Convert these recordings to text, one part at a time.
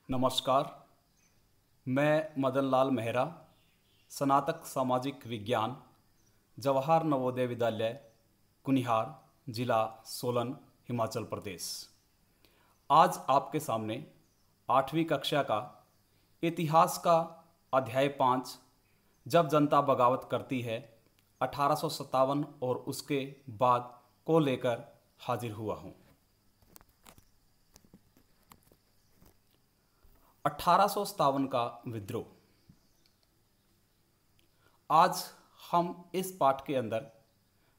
नमस्कार। मैं मदन लाल मेहरा, स्नातक सामाजिक विज्ञान, जवाहर नवोदय विद्यालय कुनिहार, जिला सोलन, हिमाचल प्रदेश। आज आपके सामने 8वीं कक्षा का इतिहास का अध्याय 5 जब जनता बगावत करती है 1857 और उसके बाद को लेकर हाजिर हुआ हूँ। 1857 का विद्रोह। आज हम इस पाठ के अंदर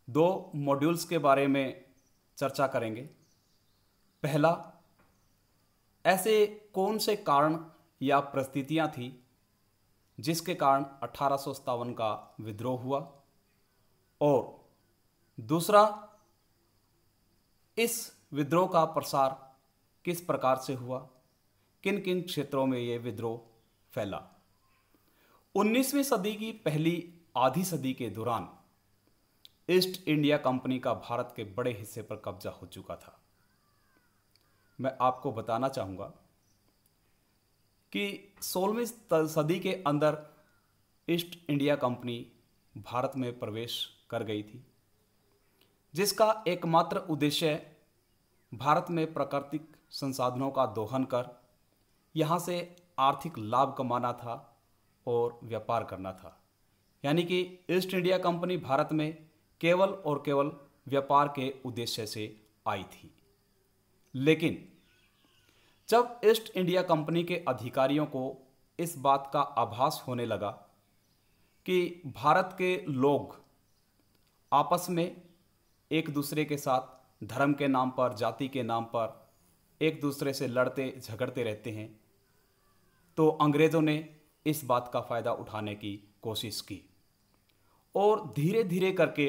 2 मॉड्यूल्स के बारे में चर्चा करेंगे। पहला, ऐसे कौन से कारण या परिस्थितियां थी जिसके कारण 1857 का विद्रोह हुआ, और दूसरा, इस विद्रोह का प्रसार किस प्रकार से हुआ, किन किन क्षेत्रों में ये विद्रोह फैला। 19वीं सदी की पहली आधी सदी के दौरान ईस्ट इंडिया कंपनी का भारत के बड़े हिस्से पर कब्जा हो चुका था। मैं आपको बताना चाहूँगा कि 16वीं सदी के अंदर ईस्ट इंडिया कंपनी भारत में प्रवेश कर गई थी, जिसका एकमात्र उद्देश्य भारत में प्राकृतिक संसाधनों का दोहन कर यहाँ से आर्थिक लाभ कमाना था और व्यापार करना था। यानी कि ईस्ट इंडिया कंपनी भारत में केवल और केवल व्यापार के उद्देश्य से आई थी। लेकिन जब ईस्ट इंडिया कंपनी के अधिकारियों को इस बात का आभास होने लगा कि भारत के लोग आपस में एक दूसरे के साथ धर्म के नाम पर, जाति के नाम पर एक दूसरे से लड़ते झगड़ते रहते हैं, तो अंग्रेज़ों ने इस बात का फ़ायदा उठाने की कोशिश की और धीरे धीरे करके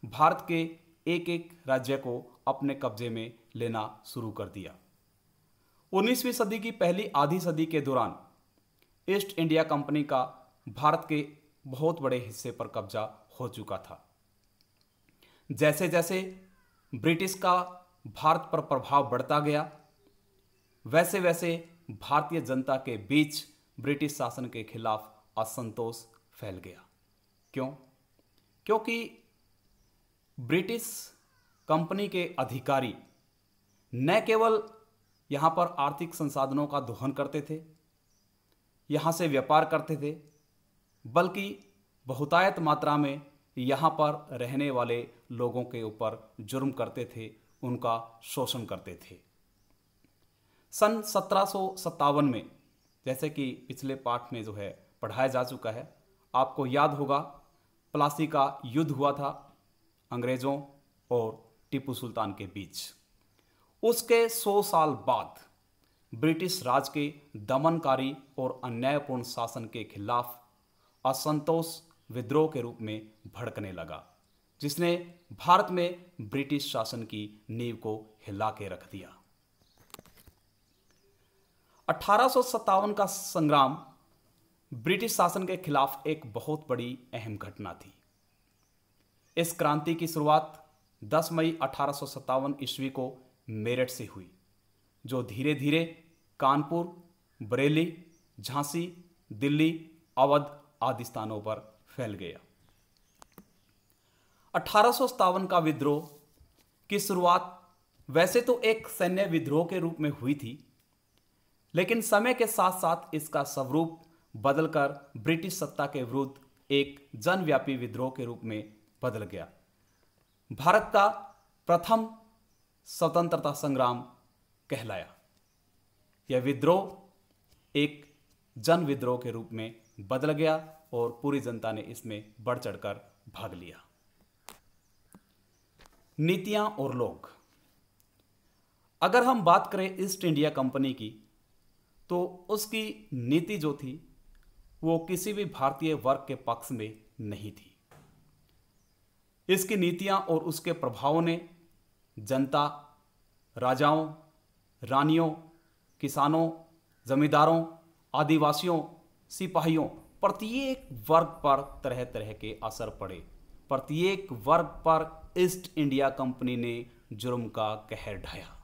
भारत के एक एक राज्य को अपने कब्जे में लेना शुरू कर दिया। 19वीं सदी की पहली आधी सदी के दौरान ईस्ट इंडिया कंपनी का भारत के बहुत बड़े हिस्से पर कब्जा हो चुका था। जैसे जैसे ब्रिटिश का भारत पर प्रभाव बढ़ता गया, वैसे वैसे भारतीय जनता के बीच ब्रिटिश शासन के खिलाफ असंतोष फैल गया। क्यों? क्योंकि ब्रिटिश कंपनी के अधिकारी न केवल यहाँ पर आर्थिक संसाधनों का दोहन करते थे, यहाँ से व्यापार करते थे, बल्कि बहुतायत मात्रा में यहाँ पर रहने वाले लोगों के ऊपर जुर्म करते थे, उनका शोषण करते थे। सन 1757 में, जैसे कि पिछले पाठ में जो है पढ़ाया जा चुका है, आपको याद होगा प्लासी का युद्ध हुआ था अंग्रेज़ों और टीपू सुल्तान के बीच। उसके 100 साल बाद ब्रिटिश राज के दमनकारी और अन्यायपूर्ण शासन के खिलाफ असंतोष विद्रोह के रूप में भड़कने लगा, जिसने भारत में ब्रिटिश शासन की नींव को हिला के रख दिया। 1857 का संग्राम ब्रिटिश शासन के खिलाफ एक बहुत बड़ी अहम घटना थी। इस क्रांति की शुरुआत 10 मई 1857 ईस्वी को मेरठ से हुई, जो धीरे धीरे कानपुर, बरेली, झांसी, दिल्ली, अवध आदि स्थानों पर फैल गया। 1857 का विद्रोह की शुरुआत वैसे तो एक सैन्य विद्रोह के रूप में हुई थी, लेकिन समय के साथ साथ इसका स्वरूप बदलकर ब्रिटिश सत्ता के विरुद्ध एक जनव्यापी विद्रोह के रूप में बदल गया। भारत का प्रथम स्वतंत्रता संग्राम कहलाया। यह विद्रोह एक जन विद्रोह के रूप में बदल गया और पूरी जनता ने इसमें बढ़ चढ़कर भाग लिया। नीतियां और लोग। अगर हम बात करें ईस्ट इंडिया कंपनी की, तो उसकी नीति जो थी वो किसी भी भारतीय वर्ग के पक्ष में नहीं थी। इसकी नीतियां और उसके प्रभावों ने जनता, राजाओं, रानियों, किसानों, जमींदारों, आदिवासियों, सिपाहियों, प्रत्येक वर्ग पर तरह तरह के असर पड़े। प्रत्येक वर्ग पर ईस्ट इंडिया कंपनी ने जुर्म का कहर ढाया।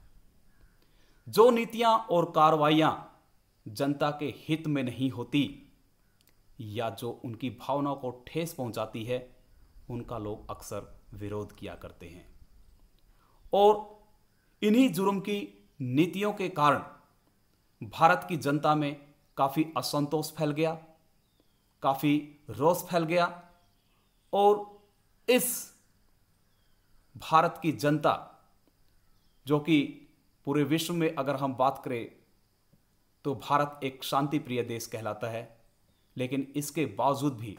जो नीतियां और कार्रवाइयां जनता के हित में नहीं होती या जो उनकी भावनाओं को ठेस पहुंचाती है, उनका लोग अक्सर विरोध किया करते हैं। और इन्हीं जुर्म की नीतियों के कारण भारत की जनता में काफ़ी असंतोष फैल गया, काफ़ी रोष फैल गया। और इस भारत की जनता, जो कि पूरे विश्व में अगर हम बात करें तो भारत एक शांति प्रिय देश कहलाता है, लेकिन इसके बावजूद भी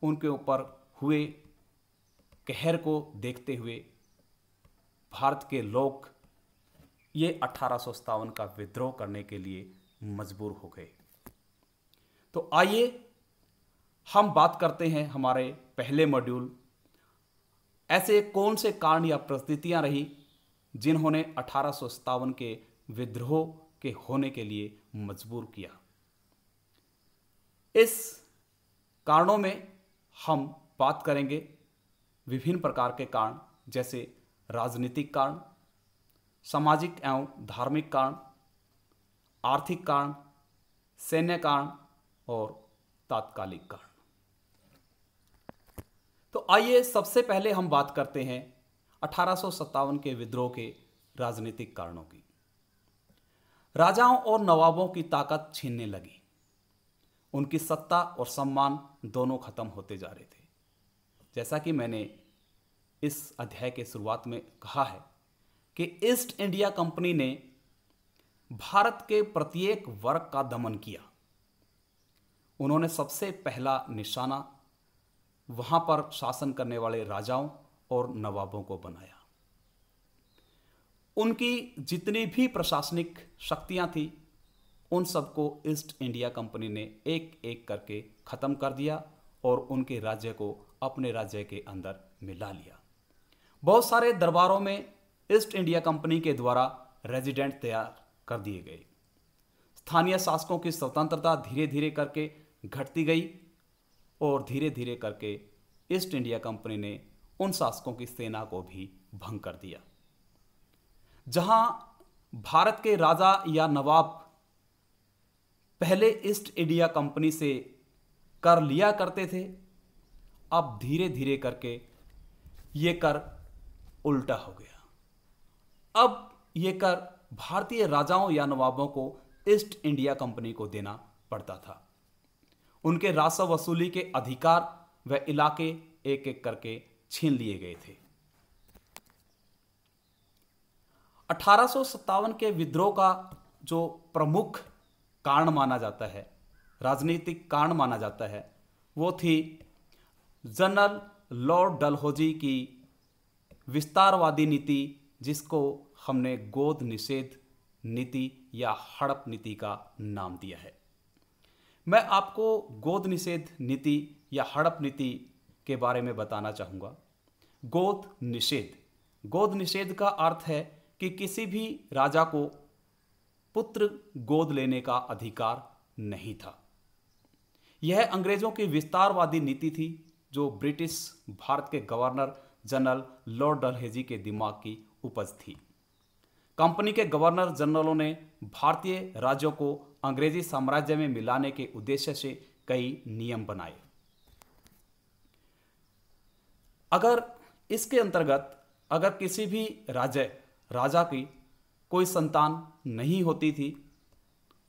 उनके ऊपर हुए कहर को देखते हुए भारत के लोग ये 1857 का विद्रोह करने के लिए मजबूर हो गए। तो आइए हम बात करते हैं हमारे पहले मॉड्यूल, ऐसे कौन से कारण या परिस्थितियां रही जिन्होंने 1857 के विद्रोह के होने के लिए मजबूर किया। इस कारणों में हम बात करेंगे विभिन्न प्रकार के कारण, जैसे राजनीतिक कारण, सामाजिक एवं धार्मिक कारण, आर्थिक कारण, सैन्य कारण और तात्कालिक कारण। तो आइए सबसे पहले हम बात करते हैं 1857 के विद्रोह के राजनीतिक कारणों की। राजाओं और नवाबों की ताकत छीनने लगी, उनकी सत्ता और सम्मान दोनों खत्म होते जा रहे थे। जैसा कि मैंने इस अध्याय के शुरुआत में कहा है कि ईस्ट इंडिया कंपनी ने भारत के प्रत्येक वर्ग का दमन किया। उन्होंने सबसे पहला निशाना वहां पर शासन करने वाले राजाओं और नवाबों को बनाया। उनकी जितनी भी प्रशासनिक शक्तियां थी, उन सबको ईस्ट इंडिया कंपनी ने एक एक करके खत्म कर दिया और उनके राज्य को अपने राज्य के अंदर मिला लिया। बहुत सारे दरबारों में ईस्ट इंडिया कंपनी के द्वारा रेजिडेंट तैयार कर दिए गए। स्थानीय शासकों की स्वतंत्रता धीरे धीरे करके घटती गई और धीरे धीरे करके ईस्ट इंडिया कंपनी ने उन शासकों की सेना को भी भंग कर दिया। जहां भारत के राजा या नवाब पहले ईस्ट इंडिया कंपनी से कर लिया करते थे, अब धीरे धीरे करके ये कर उल्टा हो गया। अब ये कर भारतीय राजाओं या नवाबों को ईस्ट इंडिया कंपनी को देना पड़ता था। उनके राजस्व वसूली के अधिकार व इलाके एक एक करके छीन लिए गए थे। 1857 के विद्रोह का जो प्रमुख कारण माना जाता है, राजनीतिक कारण माना जाता है, वो थी जनरल लॉर्ड डलहौजी की विस्तारवादी नीति, जिसको हमने गोद निषेध नीति या हड़प नीति का नाम दिया है। मैं आपको गोद निषेध नीति या हड़प नीति के बारे में बताना चाहूँगा। गोद निषेध का अर्थ है कि किसी भी राजा को पुत्र गोद लेने का अधिकार नहीं था। यह अंग्रेजों की विस्तारवादी नीति थी, जो ब्रिटिश भारत के गवर्नर जनरल लॉर्ड डलहौजी के दिमाग की उपज थी। कंपनी के गवर्नर जनरलों ने भारतीय राज्यों को अंग्रेजी साम्राज्य में मिलाने के उद्देश्य से कई नियम बनाए। अगर इसके अंतर्गत अगर किसी भी राजा की कोई संतान नहीं होती थी,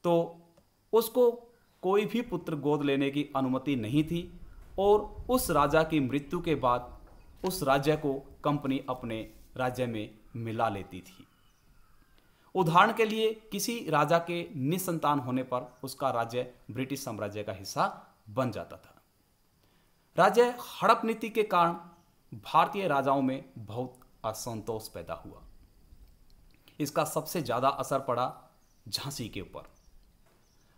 तो उसको कोई भी पुत्र गोद लेने की अनुमति नहीं थी और उस राजा की मृत्यु के बाद उस राज्य को कंपनी अपने राज्य में मिला लेती थी। उदाहरण के लिए, किसी राजा के निसंतान होने पर उसका राज्य ब्रिटिश साम्राज्य का हिस्सा बन जाता था। राज्य हड़प नीति के कारण भारतीय राजाओं में बहुत असंतोष पैदा हुआ। इसका सबसे ज़्यादा असर पड़ा झांसी के ऊपर।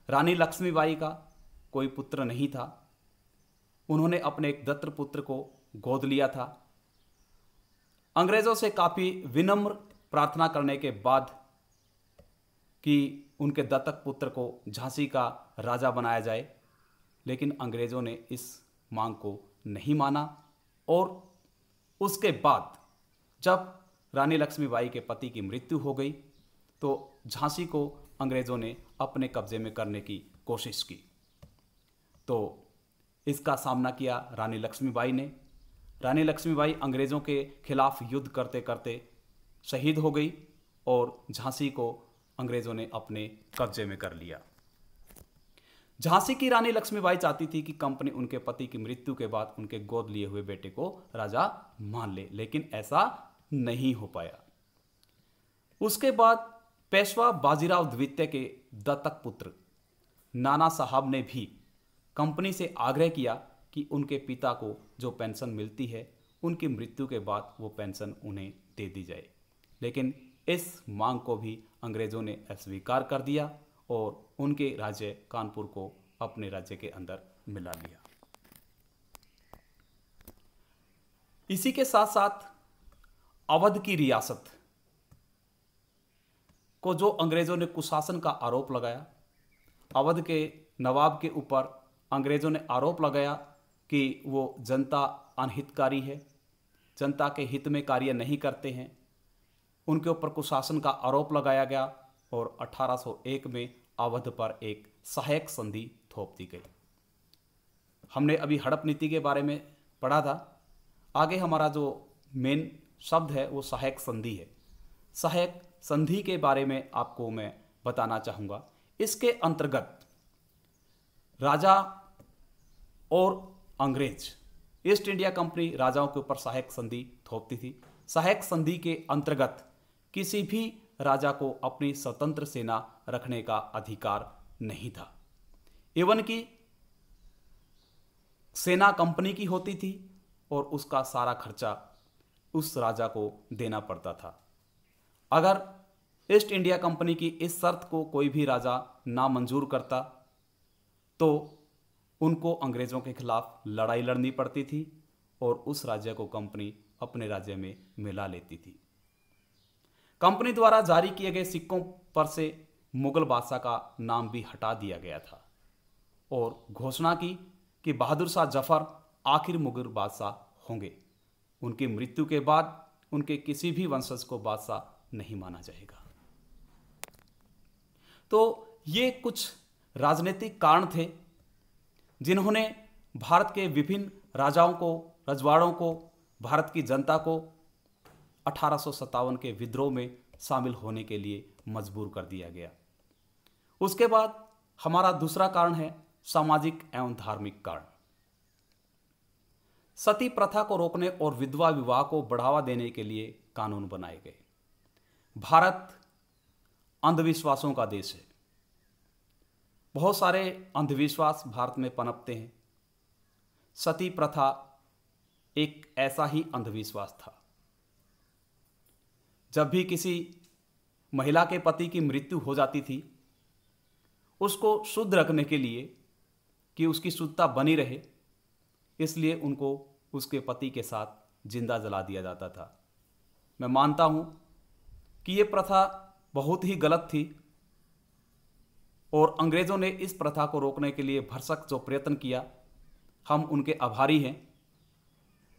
रानी लक्ष्मीबाई का कोई पुत्र नहीं था। उन्होंने अपने एक दत्त पुत्र को गोद लिया था। अंग्रेजों से काफ़ी विनम्र प्रार्थना करने के बाद कि उनके दत्तक पुत्र को झांसी का राजा बनाया जाए, लेकिन अंग्रेजों ने इस मांग को नहीं माना और उसके बाद जब रानी लक्ष्मीबाई के पति की मृत्यु हो गई तो झांसी को अंग्रेजों ने अपने कब्जे में करने की कोशिश की। तो इसका सामना किया रानी लक्ष्मीबाई ने। रानी लक्ष्मीबाई अंग्रेज़ों के खिलाफ युद्ध करते करते शहीद हो गई और झांसी को अंग्रेज़ों ने अपने कब्जे में कर लिया। झांसी की रानी लक्ष्मीबाई चाहती थी कि कंपनी उनके पति की मृत्यु के बाद उनके गोद लिए हुए बेटे को राजा मान ले, लेकिन ऐसा नहीं हो पाया। उसके बाद पेशवा बाजीराव द्वितीय के दत्तक पुत्र नाना साहब ने भी कंपनी से आग्रह किया कि उनके पिता को जो पेंशन मिलती है उनकी मृत्यु के बाद वो पेंशन उन्हें दे दी जाए, लेकिन इस मांग को भी अंग्रेज़ों ने अस्वीकार कर दिया और उनके राज्य कानपुर को अपने राज्य के अंदर मिला लिया। इसी के साथ साथ अवध की रियासत को जो अंग्रेज़ों ने कुशासन का आरोप लगाया, अवध के नवाब के ऊपर अंग्रेज़ों ने आरोप लगाया कि वो जनता अनहितकारी है, जनता के हित में कार्य नहीं करते हैं, उनके ऊपर कुशासन का आरोप लगाया गया और 1801 में अवध पर एक सहायक संधि थोप दी गई। हमने अभी हड़प नीति के बारे में पढ़ा था, आगे हमारा जो मेन शब्द है वो सहायक संधि है। सहायक संधि के बारे में आपको मैं बताना चाहूँगा। इसके अंतर्गत राजा और अंग्रेज, ईस्ट इंडिया कंपनी राजाओं के ऊपर सहायक संधि थोपती थी। सहायक संधि के अंतर्गत किसी भी राजा को अपनी स्वतंत्र सेना रखने का अधिकार नहीं था। एवं कि सेना कंपनी की होती थी और उसका सारा खर्चा उस राजा को देना पड़ता था। अगर ईस्ट इंडिया कंपनी की इस शर्त को कोई भी राजा ना मंजूर करता तो उनको अंग्रेज़ों के खिलाफ लड़ाई लड़नी पड़ती थी और उस राज्य को कंपनी अपने राज्य में मिला लेती थी। कंपनी द्वारा जारी किए गए सिक्कों पर से मुगल बादशाह का नाम भी हटा दिया गया था और घोषणा की कि बहादुर शाह जफर आखिर मुगल बादशाह होंगे। उनकी मृत्यु के बाद उनके किसी भी वंशज को बादशाह नहीं माना जाएगा। तो ये कुछ राजनीतिक कारण थे जिन्होंने भारत के विभिन्न राजाओं को, रजवाड़ों को, भारत की जनता को 1857 के विद्रोह में शामिल होने के लिए मजबूर कर दिया गया। उसके बाद हमारा दूसरा कारण है सामाजिक एवं धार्मिक कारण। सती प्रथा को रोकने और विधवा विवाह को बढ़ावा देने के लिए कानून बनाए गए। भारत अंधविश्वासों का देश है। बहुत सारे अंधविश्वास भारत में पनपते हैं। सती प्रथा एक ऐसा ही अंधविश्वास था। जब भी किसी महिला के पति की मृत्यु हो जाती थी, उसको शुद्ध रखने के लिए कि उसकी शुद्धता बनी रहे, इसलिए उनको उसके पति के साथ जिंदा जला दिया जाता था। मैं मानता हूँ कि ये प्रथा बहुत ही गलत थी और अंग्रेज़ों ने इस प्रथा को रोकने के लिए भरसक जो प्रयत्न किया, हम उनके आभारी हैं।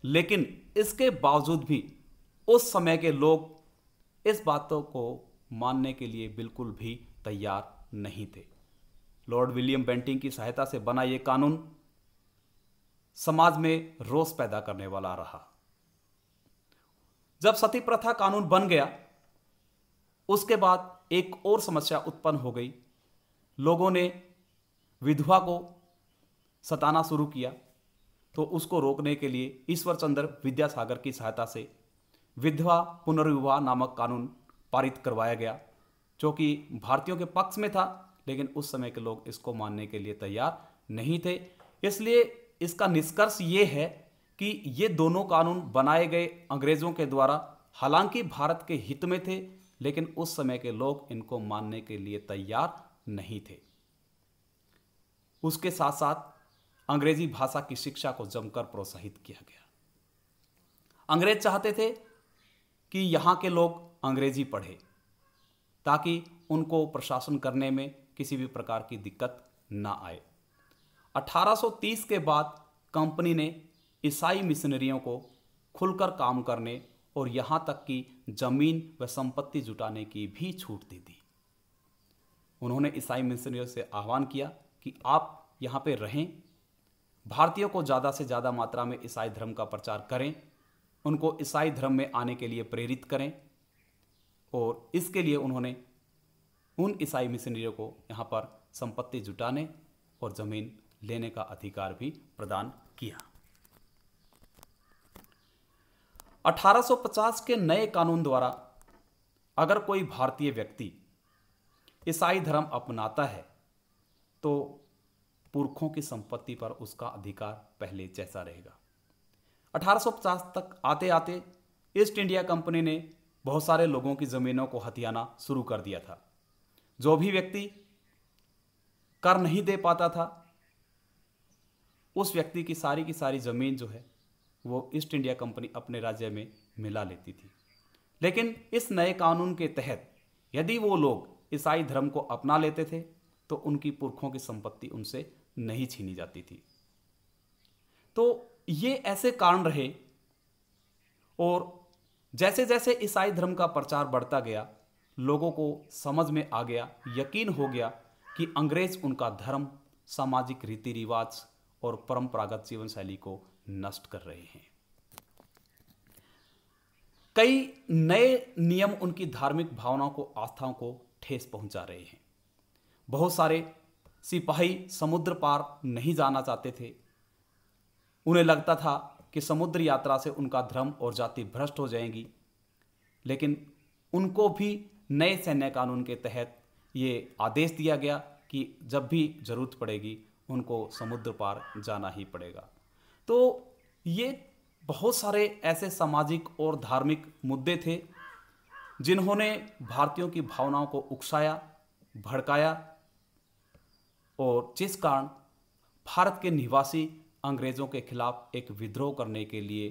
लेकिन इसके बावजूद भी उस समय के लोग इस बातों को मानने के लिए बिल्कुल भी तैयार नहीं थे। लॉर्ड विलियम बेंटिंक की सहायता से बना ये कानून समाज में रोष पैदा करने वाला रहा। जब सती प्रथा कानून बन गया, उसके बाद एक और समस्या उत्पन्न हो गई। लोगों ने विधवा को सताना शुरू किया, तो उसको रोकने के लिए ईश्वर चंद्र विद्यासागर की सहायता से विधवा पुनर्विवाह नामक कानून पारित करवाया गया, जो कि भारतीयों के पक्ष में था, लेकिन उस समय के लोग इसको मानने के लिए तैयार नहीं थे। इसलिए इसका निष्कर्ष ये है कि ये दोनों कानून बनाए गए अंग्रेज़ों के द्वारा, हालांकि भारत के हित में थे, लेकिन उस समय के लोग इनको मानने के लिए तैयार नहीं थे। उसके साथ साथ अंग्रेजी भाषा की शिक्षा को जमकर प्रोत्साहित किया गया। अंग्रेज चाहते थे कि यहाँ के लोग अंग्रेजी पढ़े ताकि उनको प्रशासन करने में किसी भी प्रकार की दिक्कत ना आए। 1830 के बाद कंपनी ने ईसाई मिशनरियों को खुलकर काम करने और यहाँ तक कि जमीन व संपत्ति जुटाने की भी छूट दे दी। उन्होंने ईसाई मिशनरियों से आह्वान किया कि आप यहाँ पे रहें, भारतीयों को ज़्यादा से ज़्यादा मात्रा में ईसाई धर्म का प्रचार करें, उनको ईसाई धर्म में आने के लिए प्रेरित करें। और इसके लिए उन्होंने उन ईसाई मिशनरियों को यहाँ पर संपत्ति जुटाने और ज़मीन लेने का अधिकार भी प्रदान किया। 1850 के नए कानून द्वारा अगर कोई भारतीय व्यक्ति ईसाई धर्म अपनाता है तो पुरखों की संपत्ति पर उसका अधिकार पहले जैसा रहेगा। 1850 तक आते आते ईस्ट इंडिया कंपनी ने बहुत सारे लोगों की ज़मीनों को हथियाना शुरू कर दिया था। जो भी व्यक्ति कर नहीं दे पाता था उस व्यक्ति की सारी ज़मीन जो है वो ईस्ट इंडिया कंपनी अपने राज्य में मिला लेती थी। लेकिन इस नए कानून के तहत यदि वो लोग ईसाई धर्म को अपना लेते थे तो उनकी पुरखों की संपत्ति उनसे नहीं छीनी जाती थी। तो ये ऐसे कारण रहे और जैसे जैसे ईसाई धर्म का प्रचार बढ़ता गया लोगों को समझ में आ गया, यकीन हो गया कि अंग्रेज उनका धर्म, सामाजिक रीति रिवाज और परंपरागत जीवन शैली को नष्ट कर रहे हैं। कई नए नियम उनकी धार्मिक भावनाओं को, आस्थाओं को ठेस पहुंचा रहे हैं। बहुत सारे सिपाही समुद्र पार नहीं जाना चाहते थे। उन्हें लगता था कि समुद्र यात्रा से उनका धर्म और जाति भ्रष्ट हो जाएंगी। लेकिन उनको भी नए सैन्य कानून के तहत ये आदेश दिया गया कि जब भी जरूरत पड़ेगी उनको समुद्र पार जाना ही पड़ेगा। तो ये बहुत सारे ऐसे सामाजिक और धार्मिक मुद्दे थे जिन्होंने भारतीयों की भावनाओं को उकसाया, भड़काया और जिस कारण भारत के निवासी अंग्रेजों के खिलाफ एक विद्रोह करने के लिए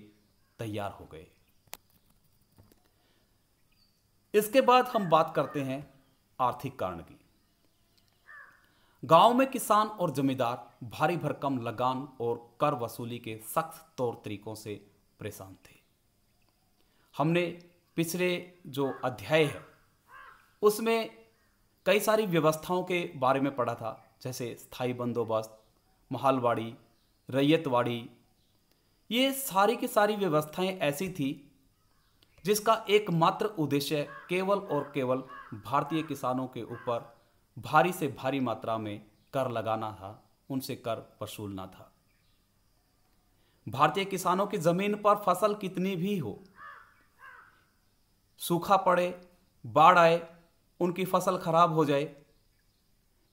तैयार हो गए। इसके बाद हम बात करते हैं आर्थिक कारण की। गांव में किसान और जमींदार भारी भरकम लगान और कर वसूली के सख्त तौर तरीकों से परेशान थे। हमने पिछले जो अध्याय है उसमें कई सारी व्यवस्थाओं के बारे में पढ़ा था, जैसे स्थायी बंदोबस्त, महालवाड़ी, रैयतवाड़ी। ये सारी की सारी व्यवस्थाएं ऐसी थी जिसका एकमात्र उद्देश्य केवल और केवल भारतीय किसानों के ऊपर भारी से भारी मात्रा में कर लगाना था, उनसे कर वसूलना था। भारतीय किसानों की जमीन पर फसल कितनी भी हो, सूखा पड़े, बाढ़ आए, उनकी फसल खराब हो जाए,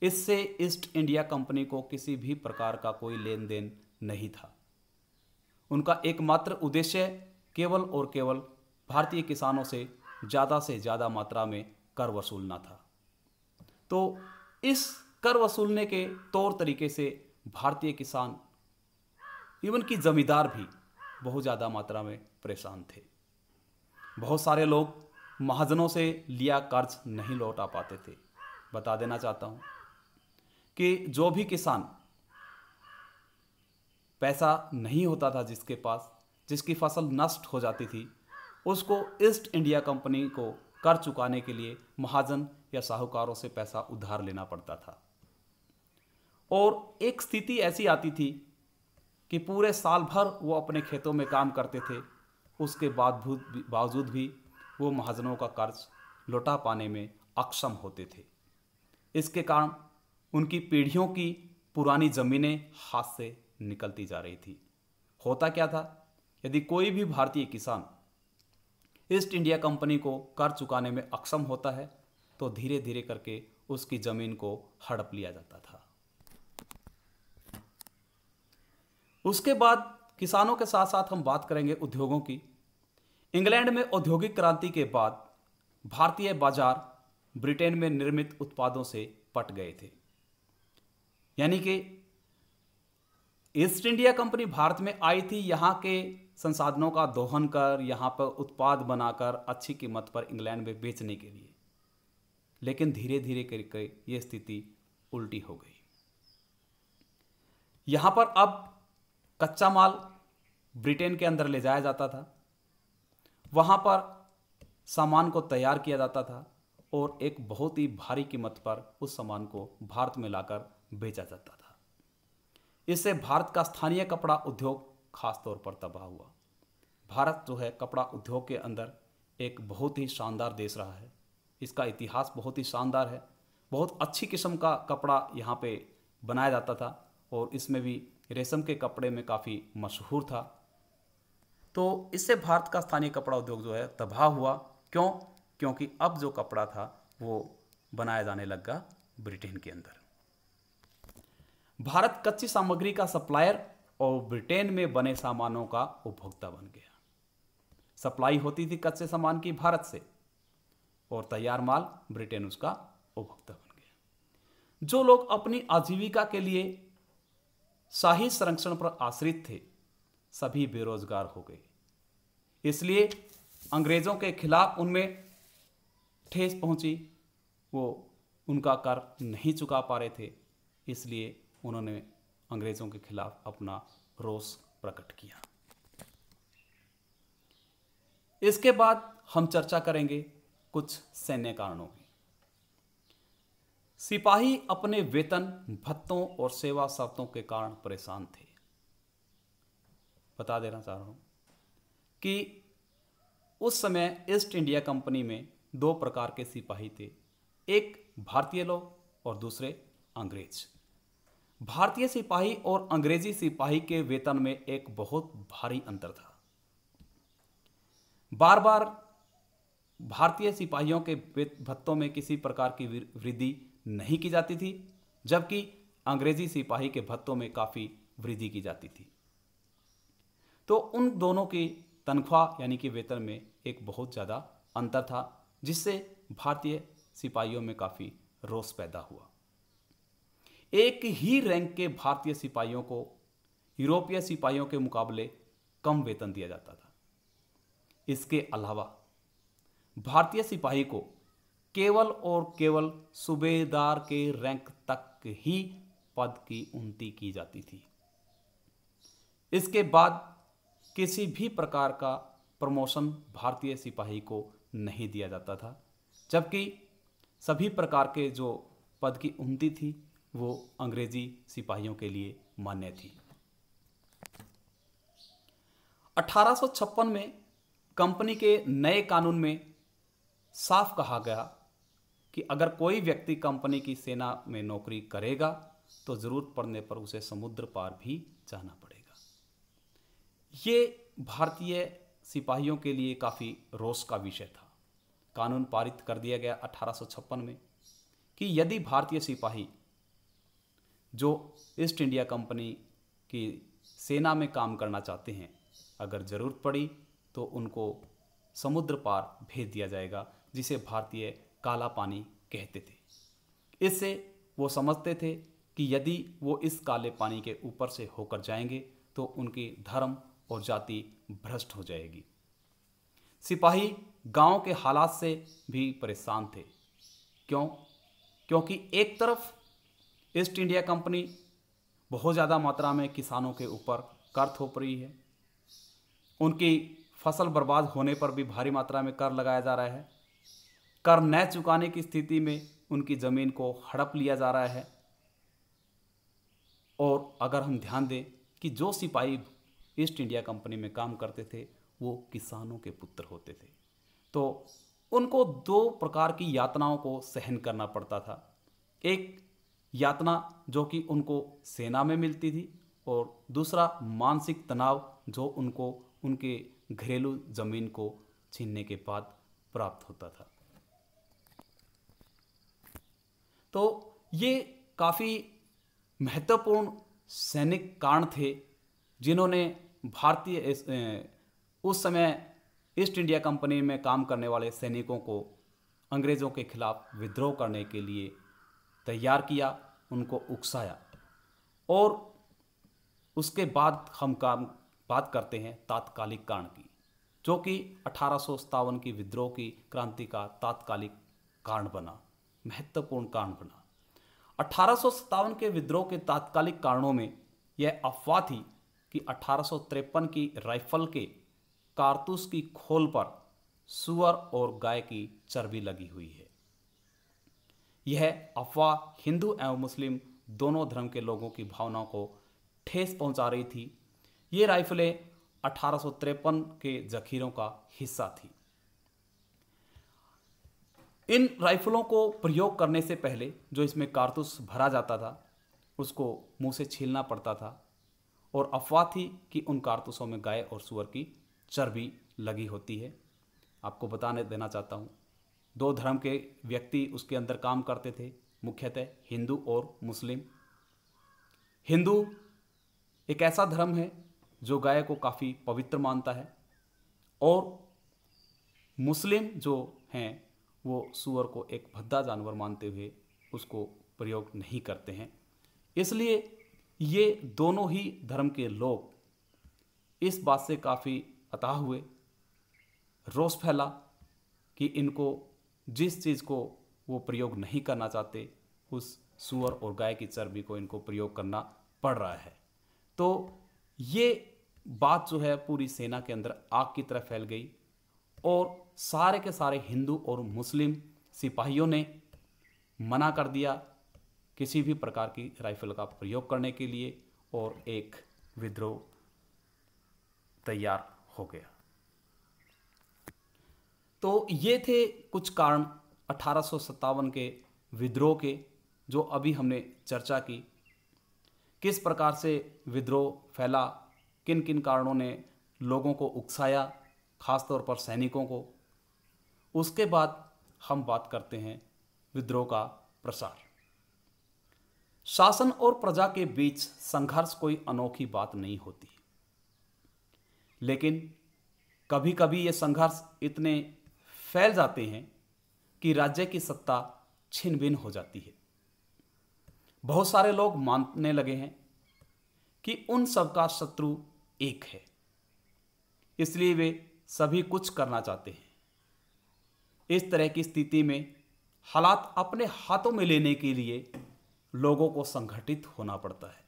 इससे ईस्ट इंडिया कंपनी को किसी भी प्रकार का कोई लेन देन नहीं था। उनका एकमात्र उद्देश्य केवल और केवल भारतीय किसानों से ज़्यादा मात्रा में कर वसूलना था। तो इस कर वसूलने के तौर तरीके से भारतीय किसान, इवन की जमींदार भी बहुत ज़्यादा मात्रा में परेशान थे। बहुत सारे लोग महाजनों से लिया कर्ज नहीं लौटा पाते थे। बता देना चाहता हूँ कि जो भी किसान, पैसा नहीं होता था जिसके पास, जिसकी फसल नष्ट हो जाती थी, उसको ईस्ट इंडिया कंपनी को कर चुकाने के लिए महाजन या साहूकारों से पैसा उधार लेना पड़ता था। और एक स्थिति ऐसी आती थी कि पूरे साल भर वो अपने खेतों में काम करते थे, उसके बावजूद भी वो महाजनों का कर्ज लौटा पाने में अक्षम होते थे। इसके कारण उनकी पीढ़ियों की पुरानी ज़मीनें हाथ से निकलती जा रही थी। होता क्या था, यदि कोई भी भारतीय किसान ईस्ट इंडिया कंपनी को कर चुकाने में अक्षम होता है तो धीरे धीरे करके उसकी ज़मीन को हड़प लिया जाता था। उसके बाद किसानों के साथ साथ हम बात करेंगे उद्योगों की। इंग्लैंड में औद्योगिक क्रांति के बाद भारतीय बाजार ब्रिटेन में निर्मित उत्पादों से पट गए थे। यानी कि ईस्ट इंडिया कंपनी भारत में आई थी यहाँ के संसाधनों का दोहन कर, यहाँ पर उत्पाद बनाकर अच्छी कीमत पर इंग्लैंड में बेचने के लिए। लेकिन धीरे धीरे करके ये स्थिति उल्टी हो गई। यहाँ पर अब कच्चा माल ब्रिटेन के अंदर ले जाया जाता था, वहाँ पर सामान को तैयार किया जाता था और एक बहुत ही भारी कीमत पर उस सामान को भारत में लाकर बेचा जाता था। इससे भारत का स्थानीय कपड़ा उद्योग खास तौर पर तबाह हुआ। भारत जो है कपड़ा उद्योग के अंदर एक बहुत ही शानदार देश रहा है। इसका इतिहास बहुत ही शानदार है। बहुत अच्छी किस्म का कपड़ा यहाँ पे बनाया जाता था और इसमें भी रेशम के कपड़े में काफ़ी मशहूर था। तो इससे भारत का स्थानीय कपड़ा उद्योग जो है तबाह हुआ। क्यों? क्योंकि अब जो कपड़ा था वो बनाया जाने लगा ब्रिटेन के अंदर। भारत कच्ची सामग्री का सप्लायर और ब्रिटेन में बने सामानों का उपभोक्ता बन गया। सप्लाई होती थी कच्चे सामान की भारत से और तैयार माल ब्रिटेन उसका उपभोक्ता बन गया। जो लोग अपनी आजीविका के लिए शाही संरक्षण पर आश्रित थे सभी बेरोजगार हो गए। इसलिए अंग्रेजों के खिलाफ उनमें ठेस पहुंची। वो उनका कर नहीं चुका पा रहे थे, इसलिए उन्होंने अंग्रेजों के खिलाफ अपना रोष प्रकट किया। इसके बाद हम चर्चा करेंगे कुछ सैन्य कारणों की। सिपाही अपने वेतन, भत्तों और सेवा शर्तों के कारण परेशान थे। बता देना चाह रहा हूं कि उस समय ईस्ट इंडिया कंपनी में दो प्रकार के सिपाही थे, एक भारतीय लोग और दूसरे अंग्रेज। भारतीय सिपाही और अंग्रेजी सिपाही के वेतन में एक बहुत भारी अंतर था। बार बार भारतीय सिपाहियों के भत्तों में किसी प्रकार की वृद्धि नहीं की जाती थी, जबकि अंग्रेजी सिपाही के भत्तों में काफ़ी वृद्धि की जाती थी। तो उन दोनों की तनख्वाह यानी कि वेतन में एक बहुत ज़्यादा अंतर था, जिससे भारतीय सिपाहियों में काफ़ी रोष पैदा हुआ। एक ही रैंक के भारतीय सिपाहियों को यूरोपीय सिपाहियों के मुकाबले कम वेतन दिया जाता था। इसके अलावा भारतीय सिपाही को केवल और केवल सूबेदार के रैंक तक ही पद की उन्नति की जाती थी। इसके बाद किसी भी प्रकार का प्रमोशन भारतीय सिपाही को नहीं दिया जाता था, जबकि सभी प्रकार के जो पद की उन्नति थी वो अंग्रेजी सिपाहियों के लिए मान्य थी। 1856 में कंपनी के नए कानून में साफ कहा गया कि अगर कोई व्यक्ति कंपनी की सेना में नौकरी करेगा तो जरूरत पड़ने पर उसे समुद्र पार भी जाना पड़ेगा। ये भारतीय सिपाहियों के लिए काफ़ी रोष का विषय था। कानून पारित कर दिया गया 1856 में कि यदि भारतीय सिपाही जो ईस्ट इंडिया कंपनी की सेना में काम करना चाहते हैं, अगर ज़रूरत पड़ी तो उनको समुद्र पार भेज दिया जाएगा, जिसे भारतीय काला पानी कहते थे। इससे वो समझते थे कि यदि वो इस काले पानी के ऊपर से होकर जाएंगे तो उनकी धर्म और जाति भ्रष्ट हो जाएगी। सिपाही गांव के हालात से भी परेशान थे। क्यों? क्योंकि एक तरफ ईस्ट इंडिया कंपनी बहुत ज़्यादा मात्रा में किसानों के ऊपर कर थोप रही है, उनकी फसल बर्बाद होने पर भी भारी मात्रा में कर लगाया जा रहा है, कर न चुकाने की स्थिति में उनकी ज़मीन को हड़प लिया जा रहा है। और अगर हम ध्यान दें कि जो सिपाही ईस्ट इंडिया कंपनी में काम करते थे वो किसानों के पुत्र होते थे, तो उनको दो प्रकार की यातनाओं को सहन करना पड़ता था। एक यातना जो कि उनको सेना में मिलती थी और दूसरा मानसिक तनाव जो उनको उनके घरेलू ज़मीन को छीनने के बाद प्राप्त होता था। तो ये काफ़ी महत्वपूर्ण सैनिक कारण थे जिन्होंने भारतीय उस समय ईस्ट इंडिया कंपनी में काम करने वाले सैनिकों को अंग्रेज़ों के खिलाफ विद्रोह करने के लिए तैयार किया, उनको उकसाया। और उसके बाद हम बात करते हैं तात्कालिक कारण की, जो कि 1857 की विद्रोह की क्रांति का तात्कालिक कारण बना, महत्वपूर्ण कारण बना। 1857 के विद्रोह के तात्कालिक कारणों में यह अफवाह थी कि 1853 की राइफल के कारतूस की खोल पर सुअर और गाय की चर्बी लगी हुई है। यह अफवाह हिंदू एवं मुस्लिम दोनों धर्म के लोगों की भावनाओं को ठेस पहुंचा रही थी। ये राइफलें 1853 के जखीरों का हिस्सा थी। इन राइफलों को प्रयोग करने से पहले जो इसमें कारतूस भरा जाता था उसको मुंह से छीलना पड़ता था, और अफवाह थी कि उन कारतूसों में गाय और सूअर की चर्बी लगी होती है। आपको बताने देना चाहता हूँ, दो धर्म के व्यक्ति उसके अंदर काम करते थे, मुख्यतः हिंदू और मुस्लिम। हिंदू एक ऐसा धर्म है जो गाय को काफ़ी पवित्र मानता है, और मुस्लिम जो हैं वो सूअर को एक भद्दा जानवर मानते हुए उसको प्रयोग नहीं करते हैं। इसलिए ये दोनों ही धर्म के लोग इस बात से काफ़ी अताह हुए, रोष फैला कि इनको जिस चीज़ को वो प्रयोग नहीं करना चाहते उस सूअर और गाय की चर्बी को इनको प्रयोग करना पड़ रहा है। तो ये बात जो है पूरी सेना के अंदर आग की तरह फैल गई, और सारे के सारे हिंदू और मुस्लिम सिपाहियों ने मना कर दिया किसी भी प्रकार की राइफल का प्रयोग करने के लिए, और एक विद्रोह तैयार हो गया। तो ये थे कुछ कारण 1857 के विद्रोह के, जो अभी हमने चर्चा की। किस प्रकार से विद्रोह फैला, किन किन कारणों ने लोगों को उकसाया, खासतौर पर सैनिकों को। उसके बाद हम बात करते हैं विद्रोह का प्रसार। शासन और प्रजा के बीच संघर्ष कोई अनोखी बात नहीं होती, लेकिन कभी कभी ये संघर्ष इतने फैल जाते हैं कि राज्य की सत्ता छिन भिन हो जाती है। बहुत सारे लोग मानने लगे हैं कि उन सबका शत्रु एक है, इसलिए वे सभी कुछ करना चाहते हैं। इस तरह की स्थिति में हालात अपने हाथों में लेने के लिए लोगों को संगठित होना पड़ता है।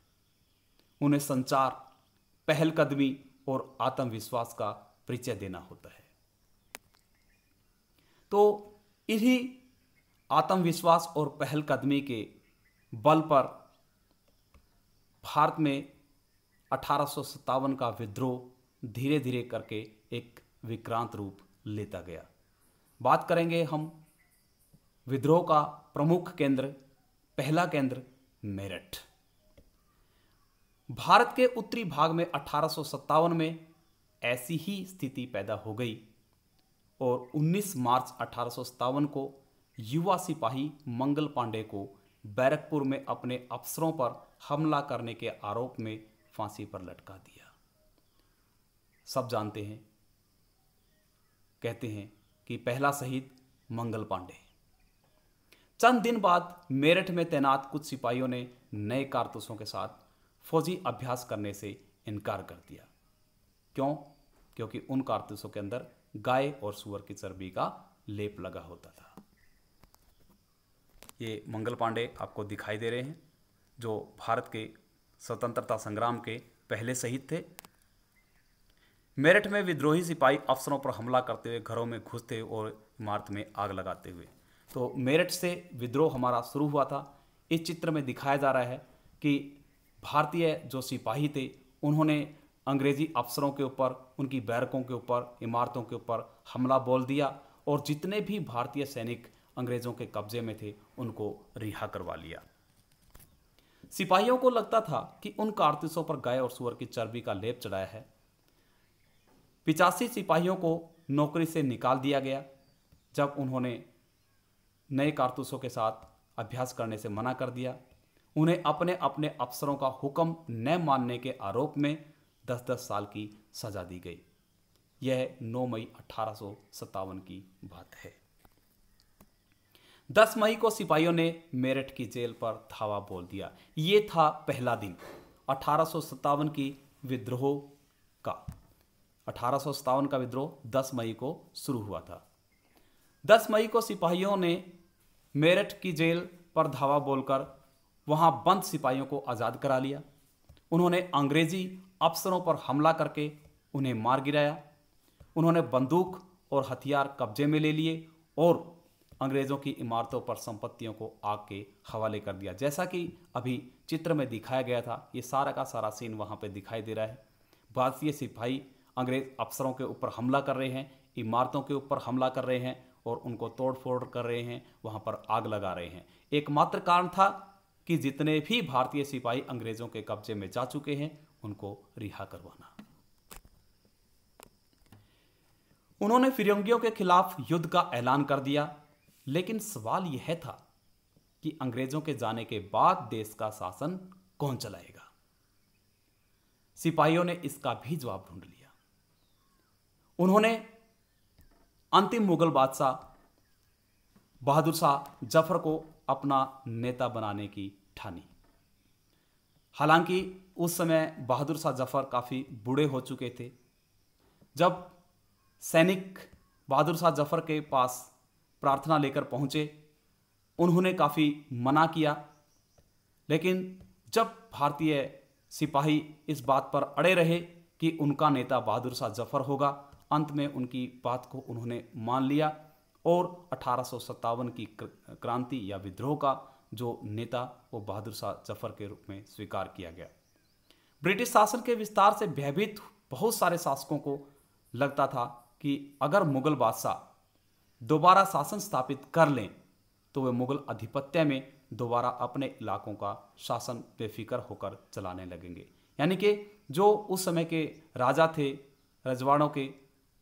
उन्हें संचार, पहलकदमी और आत्मविश्वास का परिचय देना होता है। तो इन्हीं आत्मविश्वास और पहलकदमी के बल पर भारत में 1857 का विद्रोह धीरे धीरे करके एक विक्रांत रूप लेता गया। बात करेंगे हम विद्रोह का प्रमुख केंद्र, पहला केंद्र मेरठ। भारत के उत्तरी भाग में 1857 में ऐसी ही स्थिति पैदा हो गई, और 19 मार्च 1857 को युवा सिपाही मंगल पांडे को बैरकपुर में अपने अफसरों पर हमला करने के आरोप में फांसी पर लटका दिया। सब जानते हैं, कहते हैं कि पहला शहीद मंगल पांडे। चंद दिन बाद मेरठ में तैनात कुछ सिपाहियों ने नए कारतूसों के साथ फौजी अभ्यास करने से इनकार कर दिया। क्यों? क्योंकि उन कारतूसों के अंदर गाय और सूअर की चर्बी का लेप लगा होता था। ये मंगल पांडे आपको दिखाई दे रहे हैं, जो भारत के स्वतंत्रता संग्राम के पहले शहीद थे। मेरठ में विद्रोही सिपाही अफसरों पर हमला करते हुए घरों में घुसते और इमारत में आग लगाते हुए। तो मेरठ से विद्रोह हमारा शुरू हुआ था। इस चित्र में दिखाया जा रहा है कि भारतीय जो सिपाही थे उन्होंने अंग्रेजी अफसरों के ऊपर, उनकी बैरकों के ऊपर, इमारतों के ऊपर हमला बोल दिया, और जितने भी भारतीय सैनिक अंग्रेजों के कब्जे में थे उनको रिहा करवा लिया। सिपाहियों को लगता था कि उन कारतूसों पर गाय और सूअर की चर्बी का लेप चढ़ाया है। 85 सिपाहियों को नौकरी से निकाल दिया गया जब उन्होंने नए कारतूसों के साथ अभ्यास करने से मना कर दिया। उन्हें अपने अपने अफसरों का हुक्म न मानने के आरोप में 10-10 साल की सजा दी गई। यह 9 मई 1857 की बात है। 10 मई को सिपाहियों ने मेरठ की जेल पर धावा बोल दिया। ये था पहला दिन 1857 की विद्रोह का। 1857 का विद्रोह 10 मई को शुरू हुआ था। 10 मई को सिपाहियों ने मेरठ की जेल पर धावा बोलकर वहां बंद सिपाहियों को आज़ाद करा लिया। उन्होंने अंग्रेजी अफसरों पर हमला करके उन्हें मार गिराया। उन्होंने बंदूक और हथियार कब्जे में ले लिए और अंग्रेज़ों की इमारतों पर संपत्तियों को आग के हवाले कर दिया। जैसा कि अभी चित्र में दिखाया गया था, ये सारा का सारा सीन वहाँ पे दिखाई दे रहा है। भारतीय सिपाही अंग्रेज़ अफसरों के ऊपर हमला कर रहे हैं, इमारतों के ऊपर हमला कर रहे हैं और उनको तोड़ फोड़ कर रहे हैं, वहाँ पर आग लगा रहे हैं। एकमात्र कारण था कि जितने भी भारतीय सिपाही अंग्रेज़ों के कब्जे में जा चुके हैं उनको रिहा करवाना। उन्होंने फिरंगियों के खिलाफ युद्ध का ऐलान कर दिया, लेकिन सवाल यह था कि अंग्रेजों के जाने के बाद देश का शासन कौन चलाएगा। सिपाहियों ने इसका भी जवाब ढूंढ लिया। उन्होंने अंतिम मुगल बादशाह बहादुर शाह जफर को अपना नेता बनाने की ठानी। हालांकि उस समय बहादुर शाह जफर काफ़ी बूढ़े हो चुके थे। जब सैनिक बहादुर शाह जफर के पास प्रार्थना लेकर पहुंचे, उन्होंने काफ़ी मना किया, लेकिन जब भारतीय सिपाही इस बात पर अड़े रहे कि उनका नेता बहादुर शाह जफर होगा, अंत में उनकी बात को उन्होंने मान लिया और 1857 की क्रांति या विद्रोह का जो नेता वो बहादुर शाह जफर के रूप में स्वीकार किया गया। ब्रिटिश शासन के विस्तार से भयभीत बहुत सारे शासकों को लगता था कि अगर मुगल बादशाह दोबारा शासन स्थापित कर लें तो वे मुगल आधिपत्य में दोबारा अपने इलाकों का शासन बेफिक्र होकर चलाने लगेंगे। यानी कि जो उस समय के राजा थे, रजवाड़ों के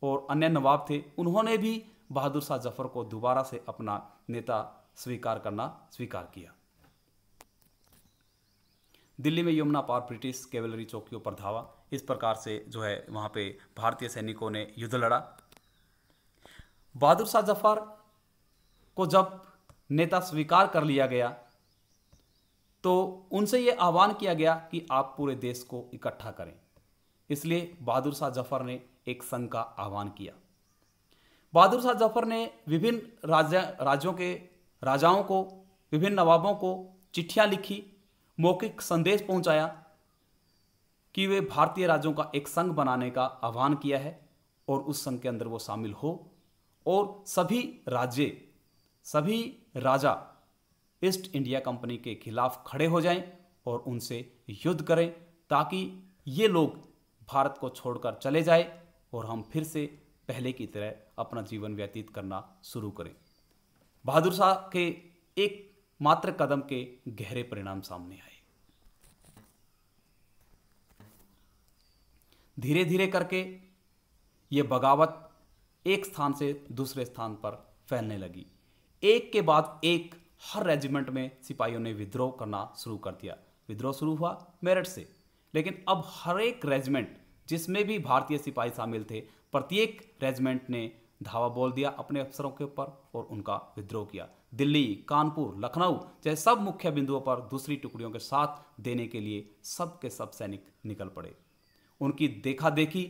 और अन्य नवाब थे, उन्होंने भी बहादुर शाह जफर को दोबारा से अपना नेता स्वीकार किया। दिल्ली में यमुना पार ब्रिटिश कैवलरी चौकियों पर धावा। इस प्रकार से जो है वहाँ पे भारतीय सैनिकों ने युद्ध लड़ा। बहादुर शाह जफर को जब नेता स्वीकार कर लिया गया तो उनसे ये आह्वान किया गया कि आप पूरे देश को इकट्ठा करें। इसलिए बहादुर शाह जफर ने एक संघ का आह्वान किया। बहादुर शाह जफर ने विभिन्न राज्यों के राजाओं को, विभिन्न नवाबों को चिट्ठियां लिखी, मौखिक संदेश पहुंचाया कि वे भारतीय राज्यों का एक संघ बनाने का आह्वान किया है और उस संघ के अंदर वो शामिल हो और सभी राजा ईस्ट इंडिया कंपनी के खिलाफ खड़े हो जाएं और उनसे युद्ध करें, ताकि ये लोग भारत को छोड़कर चले जाएं और हम फिर से पहले की तरह अपना जीवन व्यतीत करना शुरू करें। बहादुर शाह के एक मात्र कदम के गहरे परिणाम सामने आए। धीरे धीरे करके ये बगावत एक स्थान से दूसरे स्थान पर फैलने लगी। एक के बाद एक हर रेजिमेंट में सिपाहियों ने विद्रोह करना शुरू कर दिया। विद्रोह शुरू हुआ मेरठ से, लेकिन अब हर एक रेजिमेंट जिसमें भी भारतीय सिपाही शामिल थे, प्रत्येक रेजिमेंट ने धावा बोल दिया अपने अफसरों के ऊपर और उनका विद्रोह किया। दिल्ली, कानपुर, लखनऊ जैसे सब मुख्य बिंदुओं पर दूसरी टुकड़ियों के साथ देने के लिए सब के सब सैनिक निकल पड़े। उनकी देखा देखी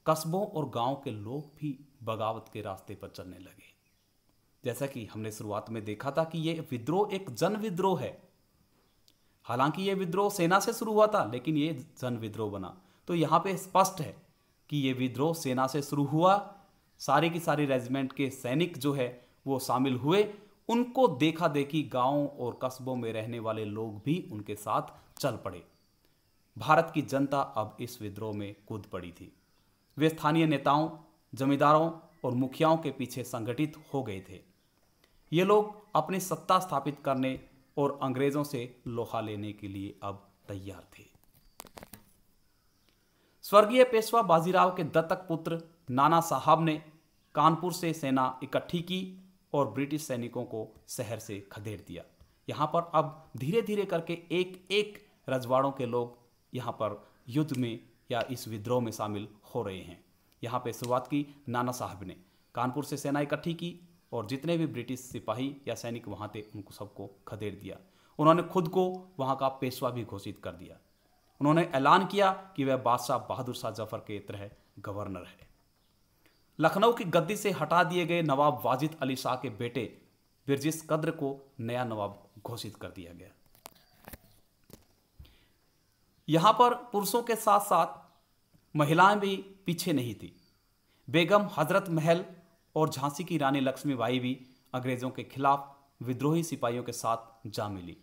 कस्बों और गांव के लोग भी बगावत के रास्ते पर चलने लगे। जैसा कि हमने शुरुआत में देखा था कि यह विद्रोह एक जन विद्रोह है। हालांकि यह विद्रोह सेना से शुरू हुआ था, लेकिन यह जन विद्रोह बना। तो यहाँ पे स्पष्ट है कि यह विद्रोह सेना से शुरू हुआ। सारी की सारी रेजिमेंट के सैनिक जो है वो शामिल हुए। उनको देखा देखी गांवों और कस्बों में रहने वाले लोग भी उनके साथ चल पड़े। भारत की जनता अब इस विद्रोह में कूद पड़ी थी। वे स्थानीय नेताओं, जमींदारों और मुखियाओं के पीछे संगठित हो गए थे। ये लोग अपनी सत्ता स्थापित करने और अंग्रेजों से लोहा लेने के लिए अब तैयार थे। स्वर्गीय पेशवा बाजीराव के दत्तक पुत्र नाना साहब ने कानपुर से सेना इकट्ठी की और ब्रिटिश सैनिकों को शहर से खदेड़ दिया। यहाँ पर अब धीरे धीरे करके एक एक रजवाड़ों के लोग यहाँ पर युद्ध में या इस विद्रोह में शामिल हो रहे हैं। यहाँ पे शुरुआत की नाना साहब ने, कानपुर से सेना इकट्ठी की और जितने भी ब्रिटिश सिपाही या सैनिक वहाँ थे उनको सबको खदेड़ दिया। उन्होंने खुद को वहाँ का पेशवा भी घोषित कर दिया। उन्होंने ऐलान किया कि वह बादशाह बहादुर शाह जफर के तरह गवर्नर है। लखनऊ की गद्दी से हटा दिए गए नवाब वाजिद अली शाह के बेटे बिरजिस कद्र को नया नवाब घोषित कर दिया गया। यहां पर पुरुषों के साथ साथ महिलाएं भी पीछे नहीं थी। बेगम हजरत महल और झांसी की रानी लक्ष्मीबाई भी अंग्रेज़ों के खिलाफ विद्रोही सिपाहियों के साथ जा मिली।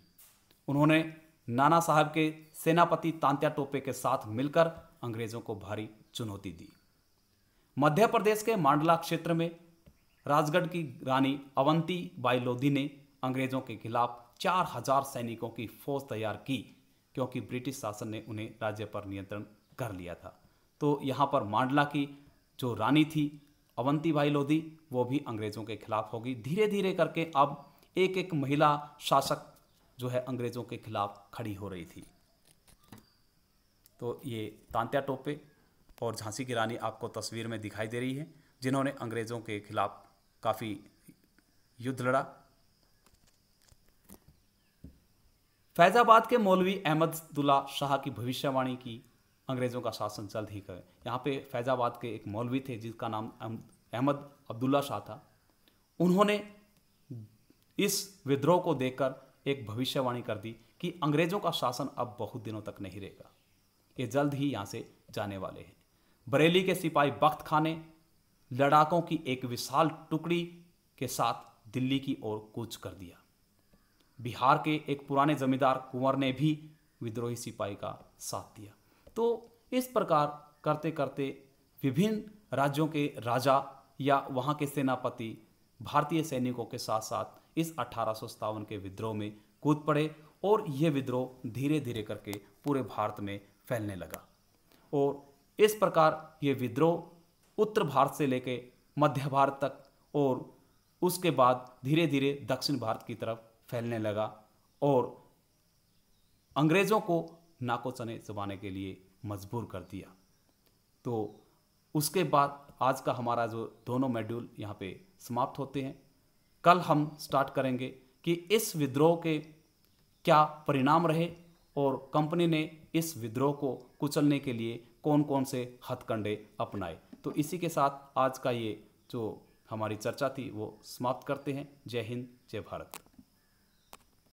उन्होंने नाना साहब के सेनापति तांत्या टोपे के साथ मिलकर अंग्रेज़ों को भारी चुनौती दी। मध्य प्रदेश के मांडला क्षेत्र में राजगढ़ की रानी अवंती बाई लोधी ने अंग्रेज़ों के खिलाफ 4000 सैनिकों की फौज तैयार की, क्योंकि ब्रिटिश शासन ने उन्हें राज्य पर नियंत्रण कर लिया था। तो यहाँ पर मांडला की जो रानी थी अवंती बाई लोधी, वो भी अंग्रेज़ों के खिलाफ होगी। धीरे धीरे करके अब एक एक महिला शासक जो है अंग्रेज़ों के खिलाफ खड़ी हो रही थी। तो ये तांत्या टोपे और झांसी की रानी आपको तस्वीर में दिखाई दे रही है, जिन्होंने अंग्रेज़ों के खिलाफ काफ़ी युद्ध लड़ा। फैजाबाद के मौलवी अहमदुल्ला शाह की भविष्यवाणी की अंग्रेज़ों का शासन जल्द ही करे। यहाँ पे फैजाबाद के एक मौलवी थे जिसका नाम अहमद अब्दुल्ला शाह था। उन्होंने इस विद्रोह को देखकर एक भविष्यवाणी कर दी कि अंग्रेज़ों का शासन अब बहुत दिनों तक नहीं रहेगा, ये जल्द ही यहाँ से जाने वाले हैं। बरेली के सिपाही बख्त खां ने लड़ाकों की एक विशाल टुकड़ी के साथ दिल्ली की ओर कूच कर दिया। बिहार के एक पुराने जमींदार कुंवर ने भी विद्रोही सिपाही का साथ दिया। तो इस प्रकार करते करते विभिन्न राज्यों के राजा या वहाँ के सेनापति भारतीय सैनिकों के साथ साथ इस 1857 के विद्रोह में कूद पड़े और ये विद्रोह धीरे धीरे करके पूरे भारत में फैलने लगा। और इस प्रकार ये विद्रोह उत्तर भारत से लेके मध्य भारत तक और उसके बाद धीरे धीरे दक्षिण भारत की तरफ फैलने लगा और अंग्रेज़ों को नाको चने चबाने के लिए मजबूर कर दिया। तो उसके बाद आज का हमारा जो दोनों मॉड्यूल यहाँ पे समाप्त होते हैं। कल हम स्टार्ट करेंगे कि इस विद्रोह के क्या परिणाम रहे और कंपनी ने इस विद्रोह को कुचलने के लिए कौन कौन से हथकंडे अपनाए। तो इसी के साथ आज का ये जो हमारी चर्चा थी वो समाप्त करते हैं। जय हिंद, जय भारत।